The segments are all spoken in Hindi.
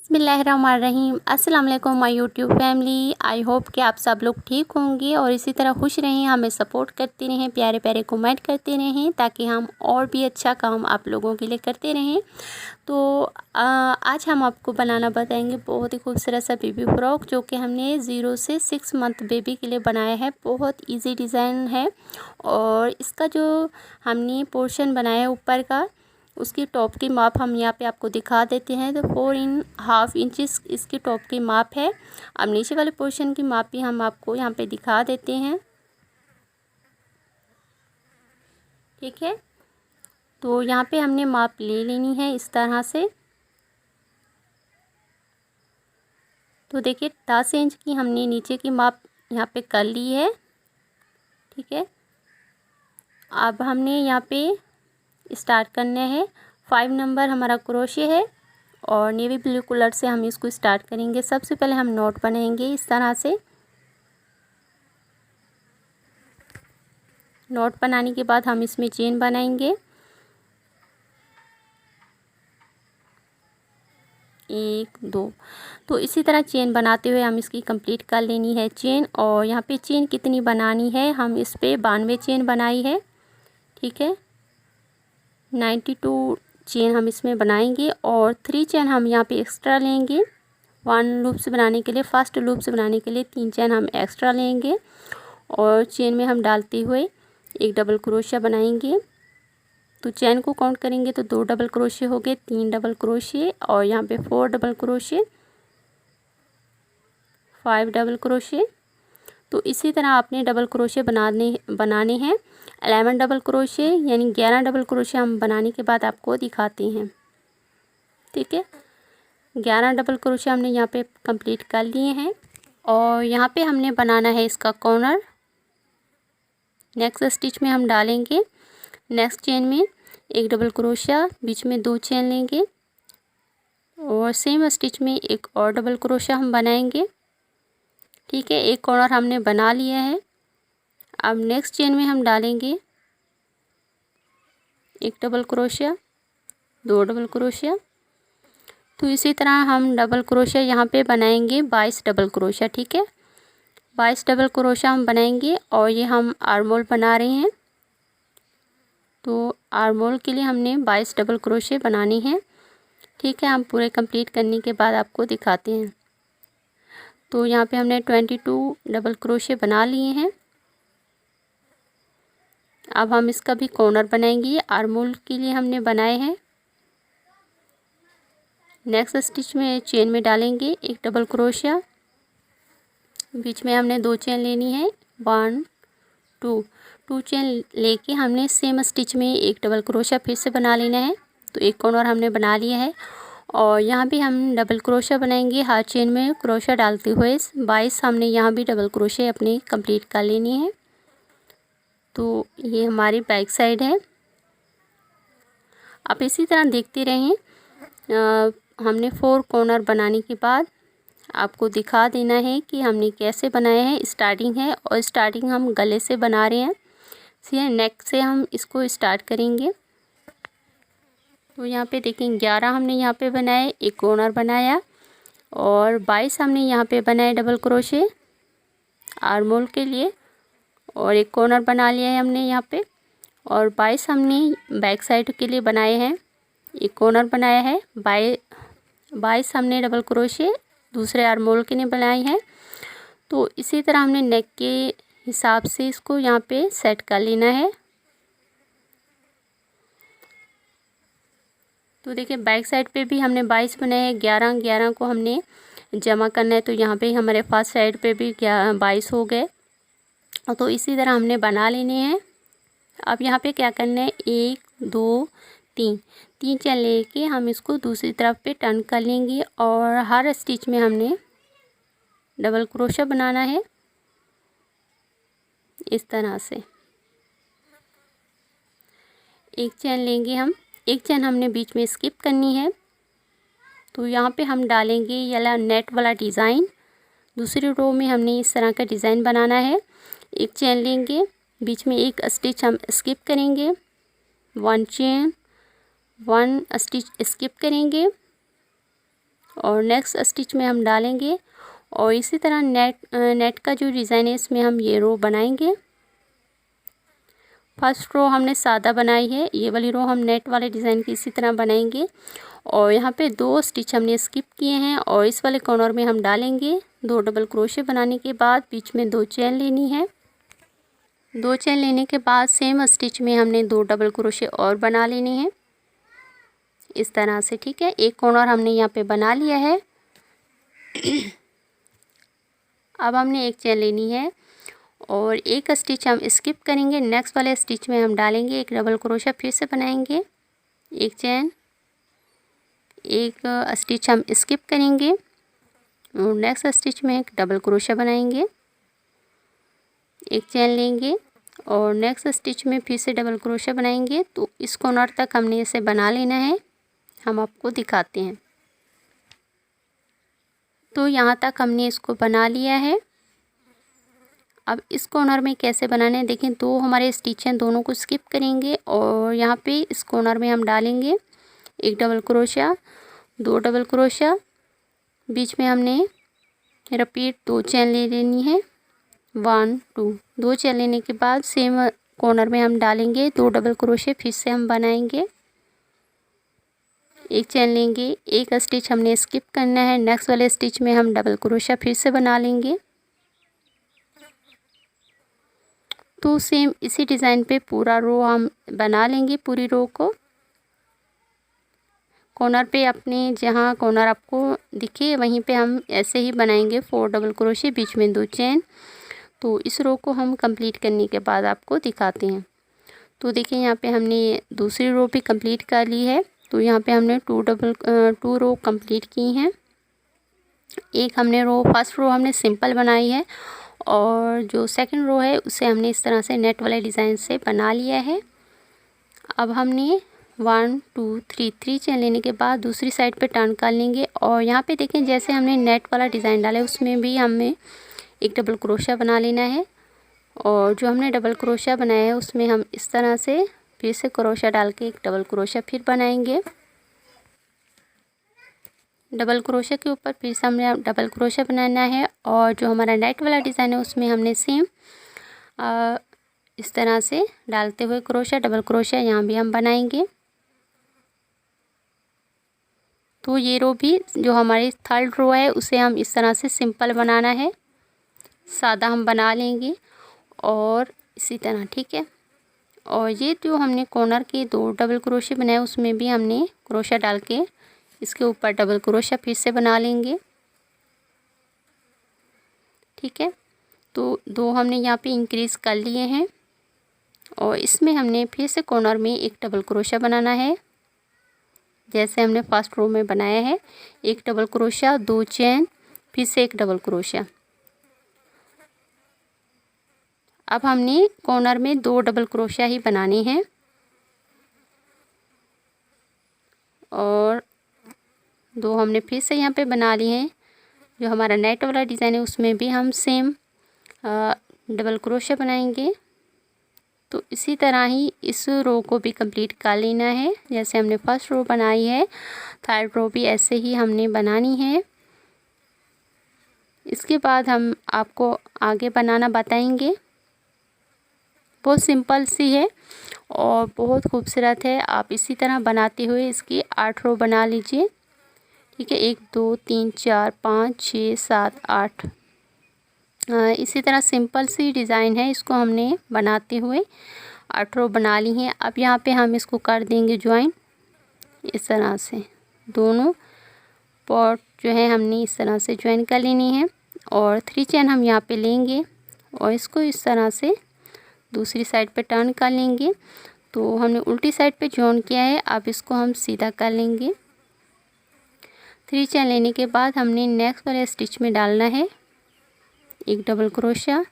बिस्मिल्लाहिर्रहमानिर्रहीम। अस्सलाम वालेकुम my YouTube family. I hope कि आप सब लोग ठीक होंगे और इसी तरह खुश रहें, हमें सपोर्ट करते रहें, प्यारे प्यारे कमेंट करते रहें ताकि हम और भी अच्छा काम आप लोगों के लिए करते रहें। तो आज हम आपको बनाना बताएंगे बहुत ही खूबसूरत सा बेबी फ्रॉक, जो कि हमने 0 से 6 मंथ बेबी के लिए बनाया है। बहुत इजी डिज़ाइन है और इसका जो हमने पोर्शन बनाया है ऊपर का, उसकी टॉप की माप हम यहाँ पे आपको दिखा देते हैं। तो 4.5 इंचेस इसकी टॉप की माप है। अब नीचे वाले पोर्शन की माप भी हम आपको यहाँ पे दिखा देते हैं, ठीक है। तो यहाँ पे हमने माप ले लेनी है इस तरह से। तो देखिए 10 इंच की हमने नीचे की माप यहाँ पे कर ली है, ठीक है। अब हमने यहाँ पे स्टार्ट करना है। 5 नंबर हमारा क्रोशे है और नेवी ब्लू कलर से हम इसको स्टार्ट करेंगे। सबसे पहले हम नॉट बनाएंगे इस तरह से। नॉट बनाने के बाद हम इसमें चेन बनाएंगे, 1 2। तो इसी तरह चेन बनाते हुए हम इसकी कंप्लीट कर लेनी है चेन। और यहाँ पे चेन कितनी बनानी है, हम इस पे 92 चेन बनाई है, ठीक है। 92 चेन हम इसमें बनाएंगे और 3 चेन हम यहाँ पे एक्स्ट्रा लेंगे। 1 लूप से बनाने के लिए, फर्स्ट लूप से बनाने के लिए 3 चेन हम एक्स्ट्रा लेंगे और चेन में हम डालते हुए एक डबल क्रोशिया बनाएंगे। तो चेन को काउंट करेंगे तो 2 डबल क्रोशिया हो गए, 3 डबल क्रोशिया और यहाँ पे 4 डबल क्रोशिया, 5 डबल क्रोशिया। तो इसी तरह आपने डबल क्रोशिया बनाने हैं। 11 डबल क्रोशिया यानी 11 डबल क्रोशिया हम बनाने के बाद आपको दिखाते हैं, ठीक है। 11 डबल क्रोशिया हमने यहाँ पे कंप्लीट कर लिए हैं और यहाँ पे हमने बनाना है इसका कॉर्नर। नेक्स्ट स्टिच में हम डालेंगे नेक्स्ट चेन में एक डबल क्रोशिया, बीच में 2 चेन लेंगे और सेम स्टिच में एक और डबल क्रोशिया हम बनाएंगे, ठीक है। एक कॉर्नर हमने बना लिया है। अब नेक्स्ट चेन में हम डालेंगे एक डबल क्रोशिया, 2 डबल क्रोशिया। तो इसी तरह हम डबल क्रोशिया यहाँ पे बनाएंगे 22 डबल क्रोशिया, ठीक है। 22 डबल क्रोशिया हम बनाएंगे और ये हम आर्मोल बना रहे हैं। तो आर्मोल के लिए हमने 22 डबल क्रोशिया बनानी है, ठीक है। हम पूरे कंप्लीट करने के बाद आपको दिखाते हैं। तो यहाँ पे हमने 22 डबल क्रोशिया बना लिए हैं। अब हम इसका भी कॉर्नर बनाएंगे। आर्मोल के लिए हमने बनाए हैं। नेक्स्ट स्टिच में चेन में डालेंगे एक डबल क्रोशिया, बीच में हमने 2 चेन लेनी है, 1 2 चेन लेके हमने सेम स्टिच में एक डबल क्रोशिया फिर से बना लेना है। तो एक कॉर्नर हमने बना लिया है और यहाँ भी हम डबल क्रोशिया बनाएंगे। हर चेन में क्रोशिया डालते हुए 22 हमने यहाँ भी डबल क्रोशिया अपनी कंप्लीट कर लेनी है। तो ये हमारी बैक साइड है। आप इसी तरह देखते रहें। हमने 4 कॉर्नर बनाने के बाद आपको दिखा देना है कि हमने कैसे बनाया है। स्टार्टिंग है और स्टार्टिंग हम गले से बना रहे हैं, सीधे नेक से हम इसको स्टार्ट करेंगे। तो यहाँ पे देखें 11 हमने यहाँ पे बनाए, एक कॉर्नर बनाया और 22 हमने यहाँ पे बनाए डबल क्रोशे आर्मोल के लिए और एक कॉर्नर बना लिया है हमने यहाँ पे। और 22 हमने बैक साइड के लिए बनाए हैं, एक कॉर्नर बनाया है। 22 हमने डबल क्रोशे दूसरे आर्मोल के लिए बनाई है। तो इसी तरह हमने नेक के हिसाब से इसको यहाँ पे सेट कर लेना है। तो देखिए बैक साइड पे भी हमने 22 बनाए हैं, 11 को हमने जमा करना है। तो यहाँ पे हमारे फर्स्ट साइड पे भी 22 हो गए। तो इसी तरह हमने बना लेने हैं। अब यहाँ पे क्या करना है, 1 2 3 चेन लेके हम इसको दूसरी तरफ पे टर्न कर लेंगे और हर स्टिच में हमने डबल क्रोशिया बनाना है इस तरह से। एक चेन लेंगे हम, एक चेन हमने बीच में स्किप करनी है। तो यहाँ पे हम डालेंगे ये नेट वाला डिज़ाइन। दूसरी रो में हमने इस तरह का डिज़ाइन बनाना है। एक चेन लेंगे, बीच में एक स्टिच हम स्किप करेंगे, 1 चेन 1 स्टिच स्किप करेंगे और नेक्स्ट स्टिच में हम डालेंगे। और इसी तरह नेट का जो डिज़ाइन है इसमें हम ये रो बनाएंगे। फर्स्ट रो हमने सादा बनाई है, ये वाली रो हम नेट वाले डिज़ाइन की इसी तरह बनाएंगे। और यहाँ पे 2 स्टिच हमने स्किप किए हैं और इस वाले कॉर्नर में हम डालेंगे 2 डबल क्रोशे बनाने के बाद बीच में 2 चेन लेनी है। 2 चेन लेने के बाद सेम स्टिच में हमने 2 डबल क्रोशे और बना लेने हैं इस तरह से, ठीक है। एक कॉर्नर हमने यहाँ पे बना लिया है। अब हमने एक चेन लेनी है और एक स्टिच हम स्किप करेंगे। नेक्स्ट वाले स्टिच में हम डालेंगे एक डबल क्रोशा, फिर से बनाएंगे एक चेन, एक स्टिच हम स्किप करेंगे और नेक्स्ट स्टिच में एक डबल क्रोशा बनाएंगे, एक चेन लेंगे और नेक्स्ट स्टिच में फिर से डबल क्रोशा बनाएंगे। तो इस कॉर्नर तक हमने इसे बना लेना है, हम आपको दिखाते हैं। तो यहाँ तक हमने इसको बना लिया है। अब इस कॉर्नर में कैसे बनाना है देखें। 2 हमारे स्टिच हैं, दोनों को स्किप करेंगे और यहाँ पे इस कॉर्नर में हम डालेंगे एक डबल क्रोशा, 2 डबल क्रोशा, बीच में हमने रिपीट 2 चेन ले लेनी है, 1 2। 2 चेन लेने के बाद सेम कॉर्नर में हम डालेंगे 2 डबल क्रोशे, फिर से हम बनाएंगे, एक चेन लेंगे, एक स्टिच हमने स्किप करना है। नेक्स्ट वाले स्टिच में हम डबल क्रोशा फिर से बना लेंगे। तो सेम इसी डिज़ाइन पे पूरा रो हम बना लेंगे, पूरी रो को। कॉर्नर पे अपने जहाँ कॉर्नर आपको दिखे वहीं पे हम ऐसे ही बनाएंगे 4 डबल क्रोशे, बीच में 2 चेन। तो इस रो को हम कंप्लीट करने के बाद आपको दिखाते हैं। तो देखिए यहाँ पे हमने दूसरी रो भी कंप्लीट कर ली है। तो यहाँ पे हमने 2 रो कंप्लीट की हैं। एक हमने फर्स्ट रो हमने सिंपल बनाई है और जो सेकंड रो है उसे हमने इस तरह से नेट वाले डिज़ाइन से बना लिया है। अब हमने 1 2 3 चेन लेने के बाद दूसरी साइड पे टर्न कर लेंगे और यहाँ पे देखें जैसे हमने नेट वाला डिज़ाइन डाला है उसमें भी हमें एक डबल क्रोशा बना लेना है। और जो हमने डबल क्रोशा बनाया है उसमें हम इस तरह से फिर से क्रोशा डाल के एक डबल क्रोशा फिर बनाएंगे। डबल क्रोशा के ऊपर फिर से हमने डबल क्रोशा बनाना है और जो हमारा नेट वाला डिज़ाइन है उसमें हमने सेम इस तरह से डालते हुए क्रोशा डबल क्रोशा यहाँ भी हम बनाएंगे। तो ये रो भी जो हमारी थर्ड रो है उसे हम इस तरह से सिंपल बनाना है, सादा हम बना लेंगे और इसी तरह, ठीक है। और ये जो हमने कॉर्नर के 2 डबल क्रोशे बनाए उसमें भी हमने क्रोशा डाल के इसके ऊपर डबल क्रोशा फिर से बना लेंगे, ठीक है। तो 2 हमने यहाँ पे इंक्रीज़ कर लिए हैं और इसमें हमने फिर से कॉर्नर में एक डबल क्रोशा बनाना है जैसे हमने फर्स्ट रो में बनाया है। एक डबल क्रोशा, 2 चेन, फिर से एक डबल क्रोशा। अब हमने कॉर्नर में 2 डबल क्रोशा ही बनाने हैं और 2 हमने फिर से यहाँ पे बना लिए हैं। जो हमारा नेट वाला डिज़ाइन है उसमें भी हम सेम डबल क्रोशा बनाएंगे। तो इसी तरह ही इस रो को भी कंप्लीट कर लेना है जैसे हमने फर्स्ट रो बनाई है, थर्ड रो भी ऐसे ही हमने बनानी है। इसके बाद हम आपको आगे बनाना बताएंगे। बहुत सिंपल सी है और बहुत खूबसूरत है। आप इसी तरह बनाते हुए इसकी 8 रो बना लीजिए, ठीक है। 1 2 3 4 5 6 7 8 इसी तरह सिंपल सी डिज़ाइन है। इसको हमने बनाते हुए 8 रो बना ली हैं। अब यहाँ पे हम इसको कर देंगे ज्वाइन इस तरह से। दोनों पॉट जो है हमने इस तरह से ज्वाइन कर लेनी है और 3 चेन हम यहाँ पे लेंगे और इसको इस तरह से दूसरी साइड पे टर्न कर लेंगे। तो हमने उल्टी साइड पे जॉइन किया है, अब इसको हम सीधा कर लेंगे। 3 चेन लेने के बाद हमने नेक्स्ट वाले स्टिच में डालना है एक डबल क्रोशा,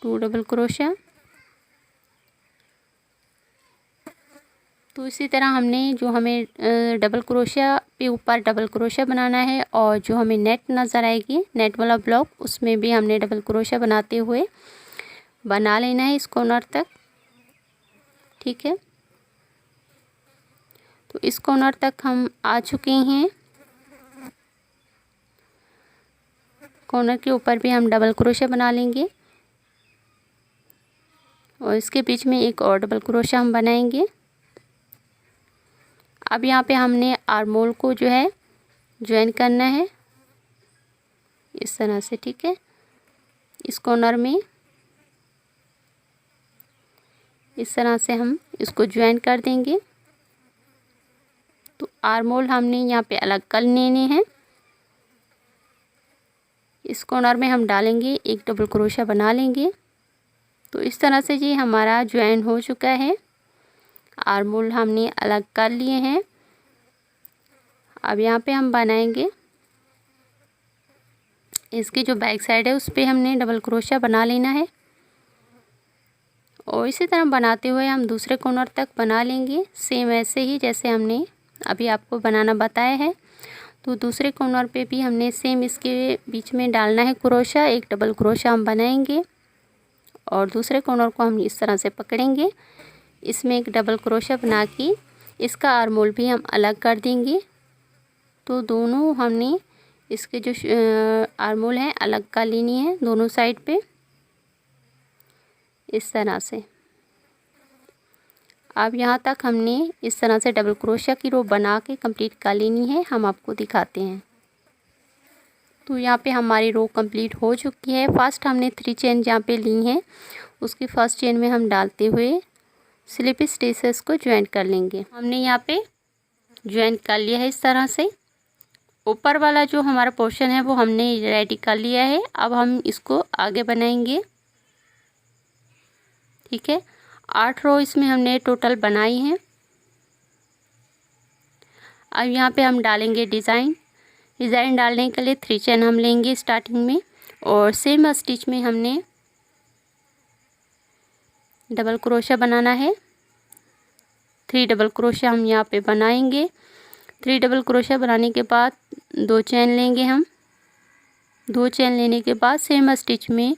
2 डबल क्रोशा। तो इसी तरह हमने जो हमें डबल क्रोशा पे ऊपर डबल क्रोशा बनाना है और जो हमें नेट नज़र आएगी नेट वाला ब्लॉक उसमें भी हमने डबल क्रोशा बनाते हुए बना लेना है इस कॉर्नर तक, ठीक है। तो इस कॉर्नर तक हम आ चुके हैं। कॉर्नर के ऊपर भी हम डबल क्रोशा बना लेंगे और इसके बीच में एक और डबल क्रोशा हम बनाएंगे। अब यहाँ पे हमने आर्म होल को जो है ज्वाइन करना है इस तरह से, ठीक है। इस कॉर्नर में इस तरह से हम इसको ज्वाइन कर देंगे। तो आर्म होल हमने यहाँ पे अलग कर लेने हैं। इस कॉर्नर में हम डालेंगे, एक डबल क्रोशा बना लेंगे। तो इस तरह से ये हमारा ज्वाइन हो चुका है। आर्म होल हमने अलग कर लिए हैं। अब यहाँ पे हम बनाएंगे, इसकी जो बैक साइड है उस पे हमने डबल क्रोशा बना लेना है और इसी तरह बनाते हुए हम दूसरे कॉर्नर तक बना लेंगे, सेम ऐसे ही जैसे हमने अभी आपको बनाना बताया है। तो दूसरे कॉर्नर पे भी हमने सेम इसके बीच में डालना है क्रोशा, एक डबल क्रोशा हम बनाएंगे और दूसरे कॉर्नर को हम इस तरह से पकड़ेंगे, इसमें एक डबल क्रोशा बना के इसका आर्म होल भी हम अलग कर देंगे। तो दोनों हमने इसके जो आर्म होल हैं अलग कर लेनी है दोनों साइड पे इस तरह से। अब यहाँ तक हमने इस तरह से डबल क्रोशा की रो बना के कंप्लीट कर लेनी है। हम आपको दिखाते हैं। तो यहाँ पे हमारी रो कंप्लीट हो चुकी है। फर्स्ट हमने 3 चेन जहाँ पे ली हैं उसकी फर्स्ट चेन में हम डालते हुए स्लिप स्टिचेस को ज्वाइन कर लेंगे। हमने यहाँ पे ज्वाइन कर लिया है इस तरह से। ऊपर वाला जो हमारा पोर्शन है वो हमने रेडी कर लिया है। अब हम इसको आगे बनाएंगे, ठीक है। 8 रो इसमें हमने टोटल बनाई है। अब यहाँ पे हम डालेंगे डिज़ाइन डालने के लिए 3 चेन हम लेंगे स्टार्टिंग में और सेम स्टिच में हमने डबल क्रोशा बनाना है। 3 डबल क्रोशा हम यहाँ पे बनाएंगे। 3 डबल क्रोशा बनाने के बाद 2 चेन लेंगे हम। 2 चेन लेने के बाद सेम स्टिच में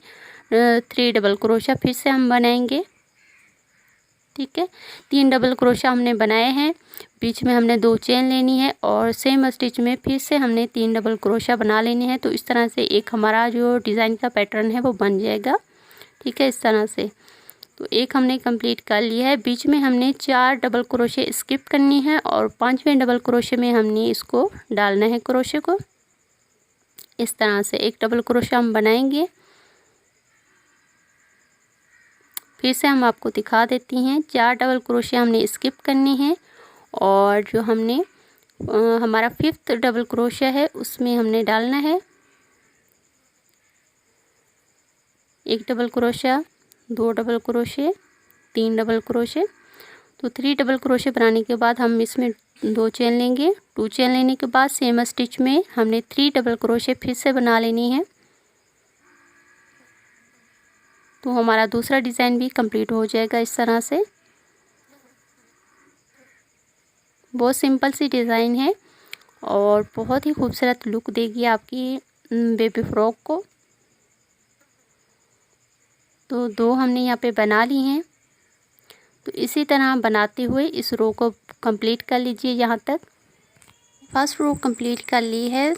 3 डबल क्रोशा फिर से हम बनाएंगे, ठीक है। 3 डबल क्रोशा हमने बनाए हैं, बीच में हमने 2 चेन लेनी है और सेम स्टिच में फिर से हमने 3 डबल क्रोशा बना लेने हैं। तो इस तरह से एक हमारा जो डिज़ाइन का पैटर्न है वो बन जाएगा, ठीक है, इस तरह से। तो एक हमने कंप्लीट कर लिया है। बीच में हमने 4 डबल क्रोशे स्किप करनी है और 5वें डबल क्रोशे में हमने इसको डालना है क्रोशे को इस तरह से। एक डबल क्रोशा हम बनाएंगे, फिर से हम आपको दिखा देती हैं। 4 डबल क्रोशे हमने स्किप करनी है और जो हमने हमारा 5th डबल क्रोशा है उसमें हमने डालना है एक double crochet, 2 double crochet, 3 double crochet. तो 3 डबल क्रोशे बनाने के बाद हम इसमें 2 चेन लेंगे। 2 चेन लेने के बाद सेम स्टिच में हमने 3 डबल क्रोशे फिर से बना लेनी है। तो हमारा दूसरा डिज़ाइन भी कंप्लीट हो जाएगा इस तरह से। बहुत सिंपल सी डिज़ाइन है और बहुत ही खूबसूरत लुक देगी आपकी बेबी फ्रॉक को। तो 2 हमने यहाँ पे बना ली हैं। तो इसी तरह बनाते हुए इस रो को कंप्लीट कर लीजिए। यहाँ तक फर्स्ट रो कंप्लीट कर ली है।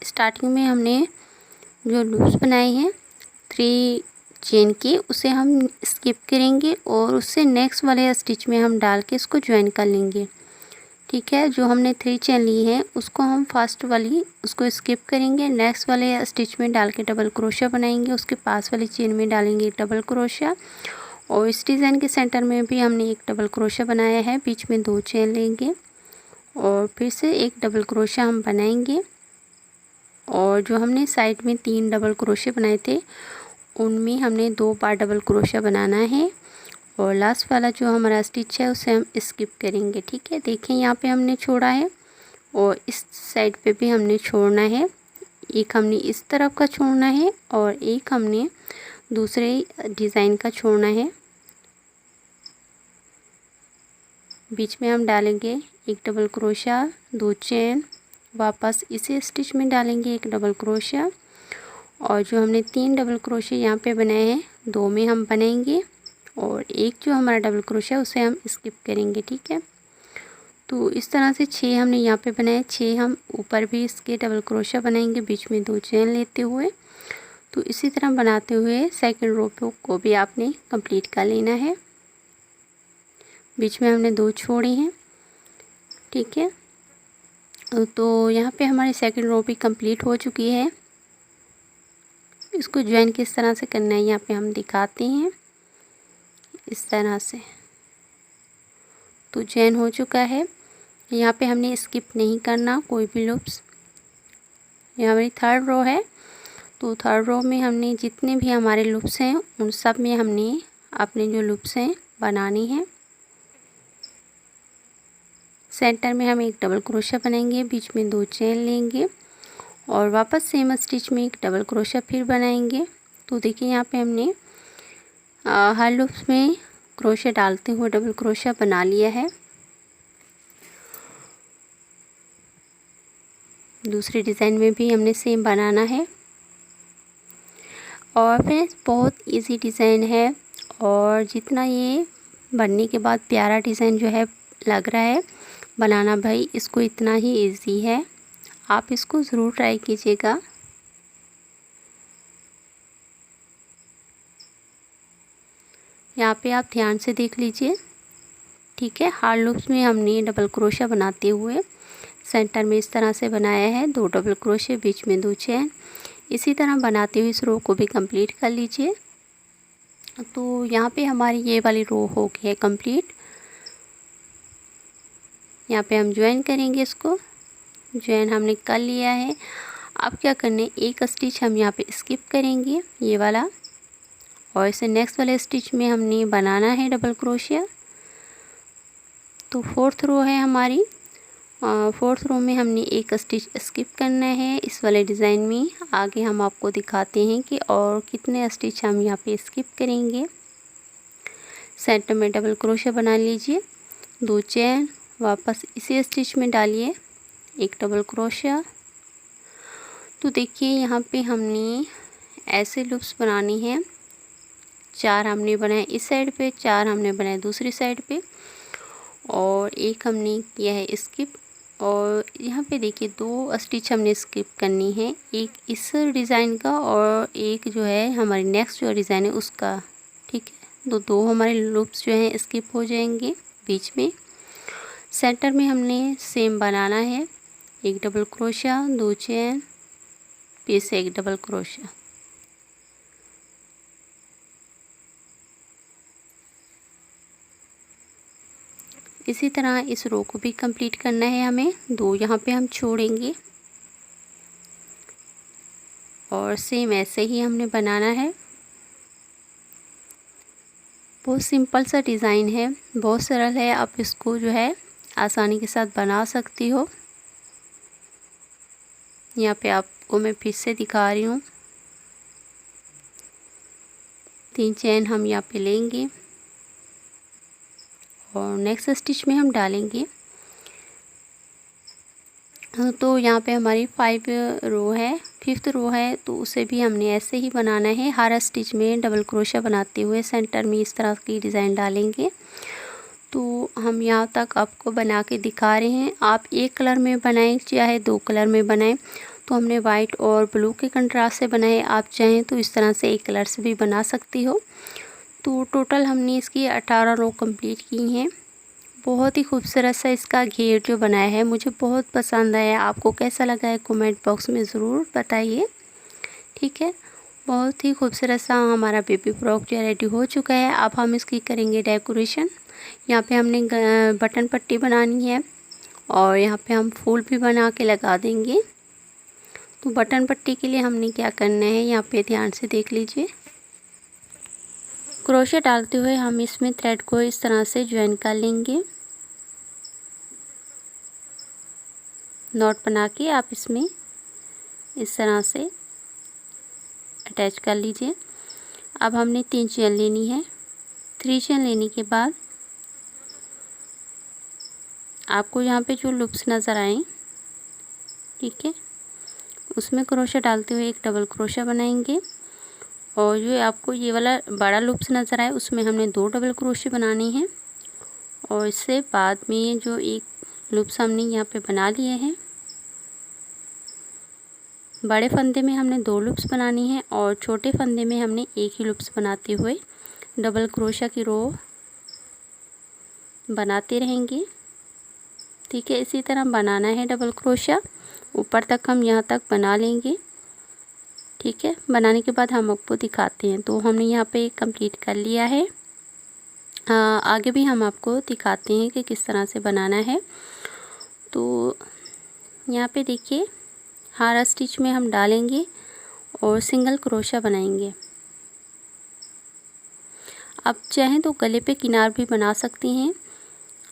स्टार्टिंग में हमने जो लूप्स बनाए हैं 3 चेन की उसे हम स्किप करेंगे और उससे नेक्स्ट वाले स्टिच में हम डाल के इसको ज्वाइन कर लेंगे, ठीक है। जो हमने 3 चेन ली है उसको हम फर्स्ट वाली उसको स्किप करेंगे, नेक्स्ट वाले स्टिच में डाल के डबल क्रोशा बनाएंगे, उसके पास वाली चेन में डालेंगे एक डबल क्रोशा और इस डिज़ाइन के सेंटर में भी हमने एक डबल क्रोशा बनाया है। बीच में 2 चेन लेंगे और फिर से एक डबल क्रोशा हम बनाएंगे और जो हमने साइड में 3 डबल क्रोशे बनाए थे उनमें हमने 2 बार डबल क्रोशा बनाना है और लास्ट वाला जो हमारा स्टिच है उसे हम स्किप करेंगे, ठीक है। देखें यहाँ पे हमने छोड़ा है और इस साइड पे भी हमने छोड़ना है। एक हमने इस तरफ का छोड़ना है और एक हमने दूसरे डिज़ाइन का छोड़ना है। बीच में हम डालेंगे एक डबल क्रोशा, 2 चेन, वापस इसी स्टिच में डालेंगे एक डबल क्रोशा और जो हमने 3 डबल क्रोशे यहाँ पे बनाए हैं 2 में हम बनाएंगे और एक जो हमारा डबल क्रोशा उसे हम स्किप करेंगे, ठीक है। तो इस तरह से 6 हमने यहाँ पे बनाए, 6 हम ऊपर भी इसके डबल क्रोशिया बनाएंगे बीच में 2 चेन लेते हुए। तो इसी तरह बनाते हुए सेकंड रो को भी आपने कंप्लीट कर लेना है। बीच में हमने 2 छोड़े हैं, ठीक है। तो यहाँ पे हमारी सेकंड रो भी कंप्लीट हो चुकी है। इसको ज्वाइन किस तरह से करना है यहाँ पे हम दिखाते हैं, इस तरह से। तो ज्वाइन हो चुका है। यहाँ पे हमने स्किप नहीं करना कोई भी लूप्स। यहाँ हमारी थर्ड रो है, तो थर्ड रो में हमने जितने भी हमारे लूप्स हैं उन सब में हमने अपने जो लूप्स हैं बनानी है। सेंटर में हम एक डबल क्रोशिया बनाएंगे, बीच में 2 चेन लेंगे और वापस सेम स्टिच में एक डबल क्रोशिया फिर बनाएंगे। तो देखिए यहाँ पे हमने हर लूप्स में क्रोशिया डालते हुए डबल क्रोशिया बना लिया है। दूसरी डिज़ाइन में भी हमने सेम बनाना है। और फ्रेंड्स बहुत इजी डिज़ाइन है और जितना ये बनने के बाद प्यारा डिज़ाइन जो है लग रहा है बनाना, भाई इसको इतना ही इजी है। आप इसको ज़रूर ट्राई कीजिएगा। यहाँ पे आप ध्यान से देख लीजिए, ठीक है। हर लूप्स में हमने डबल क्रोशिया बनाते हुए सेंटर में इस तरह से बनाया है, 2 डबल क्रोशिया, बीच में 2 चेन। इसी तरह बनाते हुए इस रो को भी कंप्लीट कर लीजिए। तो यहाँ पे हमारी ये वाली रो हो गई है कंप्लीट। यहाँ पे हम ज्वाइन करेंगे, इसको ज्वाइन हमने कर लिया है। अब क्या करने, एक स्टिच हम यहाँ पे स्किप करेंगे ये वाला, और इसे नेक्स्ट वाले स्टिच में हमने बनाना है डबल क्रोशिया। तो फोर्थ रो है हमारी, फोर्थ रो में हमने एक स्टिच स्किप करना है इस वाले डिज़ाइन में। आगे हम आपको दिखाते हैं कि और कितने स्टिच हम यहाँ पे स्किप करेंगे। सेंटर में डबल क्रोशिया बना लीजिए, 2 चेन, वापस इसी स्टिच में डालिए एक डबल क्रोशिया। तो देखिए यहाँ पे हमने ऐसे लूप्स बनानी है। 4 हमने बनाए इस साइड पे, 4 हमने बनाए दूसरी साइड पे, और एक हमने किया है स्किप। और यहाँ पे देखिए 2 स्टिच हमने स्किप करनी है, एक इस डिज़ाइन का और एक जो है हमारी नेक्स्ट जो डिज़ाइन है उसका, ठीक है। तो 2 हमारे लूप्स जो हैं स्किप हो जाएंगे बीच में। सेंटर में हमने सेम बनाना है, एक डबल क्रोशिया, 2 चेन, फिर से एक डबल क्रोशिया। इसी तरह इस रो को भी कंप्लीट करना है हमें। 2 यहाँ पे हम छोड़ेंगे और सेम ऐसे ही हमने बनाना है। बहुत सिंपल सा डिज़ाइन है, बहुत सरल है, आप इसको जो है आसानी के साथ बना सकती हो। यहाँ पे आपको मैं फिर से दिखा रही हूँ। 3 चेन हम यहाँ पे लेंगे और नेक्स्ट स्टिच में हम डालेंगे। तो यहाँ पे हमारी 5 रो है, 5th रो है, तो उसे भी हमने ऐसे ही बनाना है। हर स्टिच में डबल क्रोशिया बनाते हुए सेंटर में इस तरह की डिज़ाइन डालेंगे। तो हम यहाँ तक आपको बना के दिखा रहे हैं। आप एक कलर में बनाएं चाहे 2 कलर में बनाएं। तो हमने वाइट और ब्लू के कंट्रास्ट से बनाए, आप चाहें तो इस तरह से एक कलर से भी बना सकती हो। तो टोटल हमने इसकी 18 रो कंप्लीट की हैं। बहुत ही खूबसूरत सा इसका घेर जो बनाया है मुझे बहुत पसंद आया। आपको कैसा लगा है कमेंट बॉक्स में ज़रूर बताइए, ठीक है। बहुत ही खूबसूरत सा हमारा बेबी फ्रॉक जो रेडी हो चुका है। अब हम इसकी करेंगे डेकोरेशन। यहाँ पे हमने बटन पट्टी बनानी है और यहाँ पे हम फूल भी बना के लगा देंगे। तो बटन पट्टी के लिए हमने क्या करना है, यहाँ पे ध्यान से देख लीजिए। क्रोशिया डालते हुए हम इसमें थ्रेड को इस तरह से ज्वाइन कर लेंगे। नॉट बना के आप इसमें इस तरह से अटैच कर लीजिए। अब हमने 3 चेन लेनी है। 3 चेन लेने के बाद आपको यहाँ पे जो लूप्स नज़र आए, ठीक है, उसमें क्रोशिया डालते हुए एक डबल क्रोशिया बनाएंगे। और जो आपको ये वाला बड़ा लूप्स नज़र आए उसमें हमने 2 डबल क्रोशिया बनानी है। और इससे बाद में जो एक लूप्स हमने यहाँ पे बना लिए हैं। बड़े फंदे में हमने 2 लूप्स बनानी है और छोटे फंदे में हमने एक ही लूप्स बनाते हुए डबल क्रोशा की रो बनाते रहेंगे। ठीक है, इसी तरह बनाना है डबल क्रोशा, ऊपर तक हम यहाँ तक बना लेंगे। ठीक है, बनाने के बाद हम आपको दिखाते हैं। तो हमने यहाँ पे कंप्लीट कर लिया है। आगे भी हम आपको दिखाते हैं कि किस तरह से बनाना है। तो यहाँ पे देखिए, हर स्टिच में हम डालेंगे और सिंगल क्रोशा बनाएंगे। आप चाहें तो गले पे किनार भी बना सकती हैं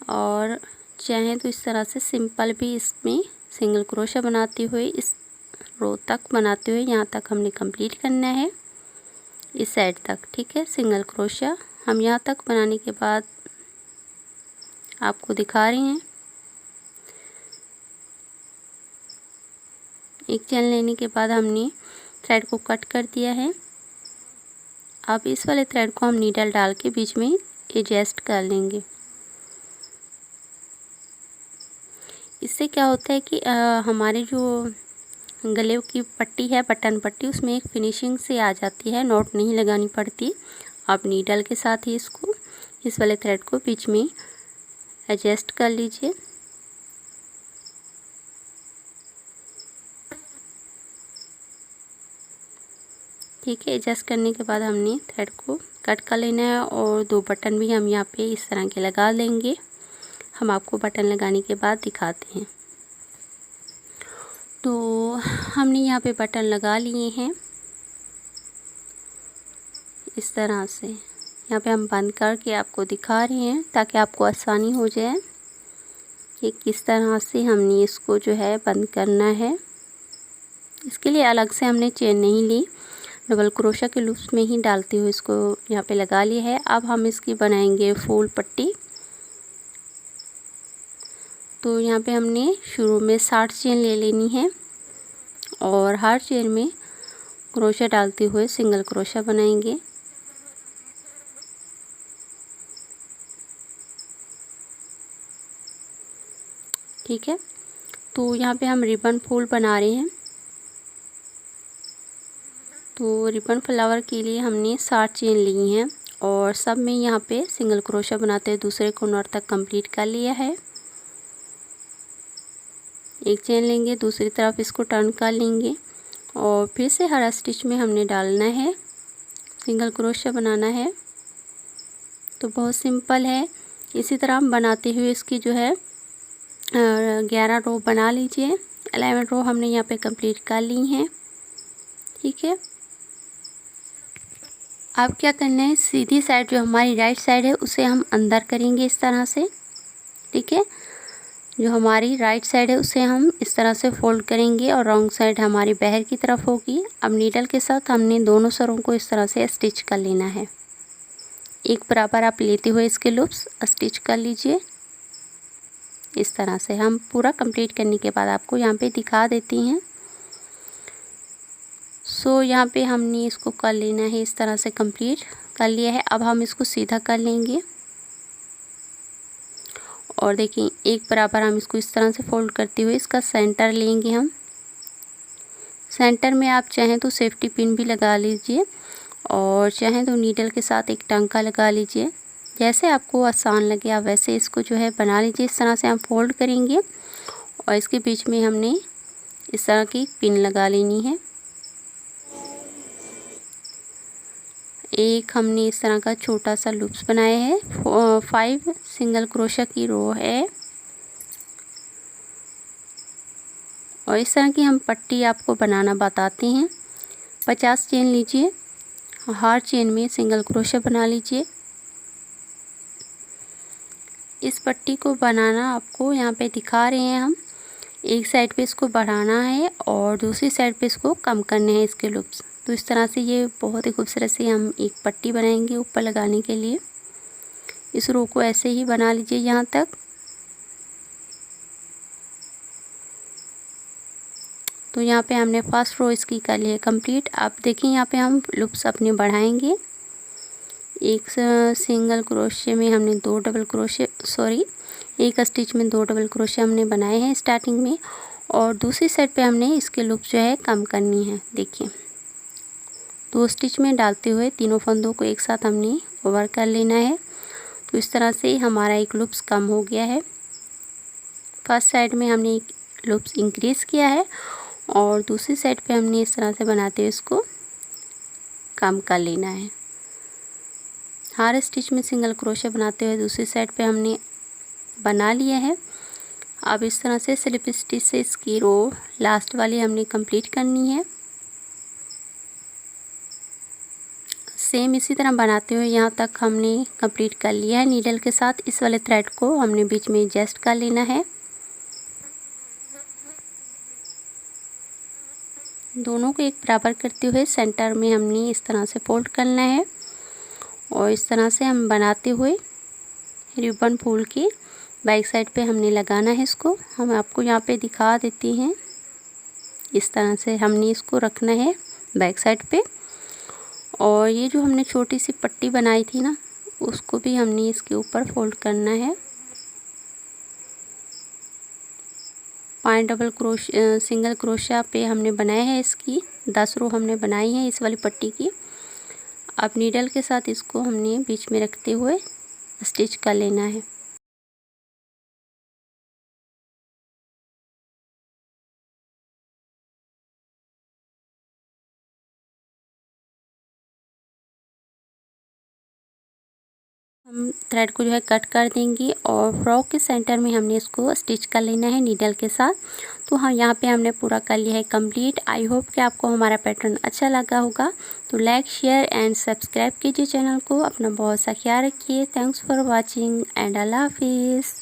और चाहें तो इस तरह से सिंपल भी इसमें सिंगल क्रोशा बनाते हुए इस रो तक बनाते हुए यहाँ तक हमने कंप्लीट करना है, इस साइड तक। ठीक है, सिंगल क्रोशा हम यहाँ तक बनाने के बाद आपको दिखा रही हैं। एक चेन लेने के बाद हमने थ्रेड को कट कर दिया है। अब इस वाले थ्रेड को हम नीडल डाल के बीच में एडजस्ट कर लेंगे। इससे क्या होता है कि हमारे जो गले की पट्टी है, बटन पट्टी, उसमें एक फिनिशिंग से आ जाती है, नॉट नहीं लगानी पड़ती। आप नीडल के साथ ही इसको, इस वाले थ्रेड को बीच में एडजस्ट कर लीजिए। ठीक है, एडजस्ट करने के बाद हमने थ्रेड को कट कर लेना है और 2 बटन भी हम यहाँ पे इस तरह के लगा लेंगे। हम आपको बटन लगाने के बाद दिखाते हैं। तो हमने यहाँ पे बटन लगा लिए हैं इस तरह से। यहाँ पे हम बंद करके आपको दिखा रहे हैं ताकि आपको आसानी हो जाए कि किस तरह से हमने इसको जो है बंद करना है। इसके लिए अलग से हमने चेन नहीं ली, डबल क्रोशा के लूप्स में ही डालते हुए इसको यहाँ पे लगा लिया है। अब हम इसकी बनाएंगे फुल पट्टी। तो यहाँ पे हमने शुरू में 60 चेन ले लेनी है और हर चेन में क्रोशा डालते हुए सिंगल क्रोशा बनाएंगे। ठीक है, तो यहाँ पे हम रिबन फूल बना रहे हैं। तो रिबन फ्लावर के लिए हमने 60 चेन ली हैं और सब में यहाँ पे सिंगल क्रोशा बनाते हुए दूसरे कॉर्नर तक कंप्लीट कर लिया है। एक चेन लेंगे, दूसरी तरफ इसको टर्न कर लेंगे और फिर से हर स्टिच में हमने डालना है, सिंगल क्रोशा बनाना है। तो बहुत सिंपल है। इसी तरह हम बनाते हुए इसकी जो है 11 रो बना लीजिए। 11 रो हमने यहाँ पे कंप्लीट कर ली हैं। ठीक है, अब क्या करना है, सीधी साइड जो हमारी राइट साइड है उसे हम अंदर करेंगे इस तरह से। ठीक है, जो हमारी राइट साइड है उसे हम इस तरह से फोल्ड करेंगे और रॉन्ग साइड हमारी बाहर की तरफ होगी। अब नीडल के साथ हमने दोनों सरों को इस तरह से स्टिच कर लेना है। एक बराबर आप लेते हुए इसके लूप्स स्टिच कर लीजिए। इस तरह से हम पूरा कंप्लीट करने के बाद आपको यहाँ पे दिखा देती हैं। सो यहाँ पे हमने इसको कर लेना है, इस तरह से कंप्लीट कर लिया है। अब हम इसको सीधा कर लेंगे और देखिए एक बराबर हम इसको इस तरह से फोल्ड करते हुए इसका सेंटर लेंगे। हम सेंटर में आप चाहें तो सेफ्टी पिन भी लगा लीजिए और चाहें तो नीडल के साथ एक टांका लगा लीजिए। जैसे आपको आसान लगे आप वैसे इसको जो है बना लीजिए। इस तरह से हम फोल्ड करेंगे और इसके बीच में हमने इस तरह की पिन लगा लेनी है। एक हमने इस तरह का छोटा सा लूप्स बनाया है। 5 सिंगल क्रोशा की रो है और इस तरह की हम पट्टी आपको बनाना बताते हैं। 50 चेन लीजिए, हर चेन में सिंगल क्रोशा बना लीजिए। इस पट्टी को बनाना आपको यहाँ पे दिखा रहे हैं हम। एक साइड पे इसको बढ़ाना है और दूसरी साइड पे इसको कम करने हैं इसके लूप्स। तो इस तरह से ये बहुत ही खूबसूरत से हम एक पट्टी बनाएंगे ऊपर लगाने के लिए। इस रो को ऐसे ही बना लीजिए यहाँ तक। तो यहाँ पे हमने फर्स्ट रो इसकी कर ली है कंप्लीट। अब देखिए यहाँ पे हम लूप्स अपने बढ़ाएंगे। एक सिंगल क्रोशे में हमने 2 डबल क्रोशे एक स्टिच में 2 डबल क्रोशिया हमने बनाए हैं स्टार्टिंग में, और दूसरी साइड पे हमने इसके लूप जो है कम करनी है। देखिए 2 स्टिच में डालते हुए तीनों फंदों को एक साथ हमने ओवर कर लेना है। तो इस तरह से हमारा एक लूप्स कम हो गया है। फर्स्ट साइड में हमने एक लूप्स इंक्रीज़ किया है और दूसरी साइड पे हमने इस तरह से बनाते हुए इसको कम कर लेना है। हर स्टिच में सिंगल क्रोशे बनाते हुए दूसरी साइड पे हमने बना लिया है। अब इस तरह से स्लिप स्टिच से इसकी रो लास्ट वाली हमने कंप्लीट करनी है। सेम इसी तरह बनाते हुए यहाँ तक हमने कंप्लीट कर लिया है नीडल के साथ। इस वाले थ्रेड को हमने बीच में एडजस्ट कर लेना है। दोनों को एक बराबर करते हुए सेंटर में हमने इस तरह से फोल्ड करना है और इस तरह से हम बनाते हुए रिबन फूल की बैक साइड पे हमने लगाना है। इसको हम आपको यहाँ पे दिखा देते हैं। इस तरह से हमने इसको रखना है बैक साइड पे, और ये जो हमने छोटी सी पट्टी बनाई थी ना, उसको भी हमने इसके ऊपर फोल्ड करना है। 5 डबल सिंगल क्रोशिया पे हमने बनाए हैं, इसकी 10 रो हमने बनाई है इस वाली पट्टी की। अब नीडल के साथ इसको हमने बीच में रखते हुए स्टिच कर लेना है। हम थ्रेड को जो है कट कर देंगे और फ्रॉक के सेंटर में हमने इसको स्टिच कर लेना है नीडल के साथ। तो हम यहाँ पे हमने पूरा कर लिया है कंप्लीट। आई होप कि आपको हमारा पैटर्न अच्छा लगा होगा। तो लाइक शेयर एंड सब्सक्राइब कीजिए चैनल को। अपना बहुत सा ख्याल रखिए। थैंक्स फॉर वॉचिंग एंड अल्लाह हाफिज़।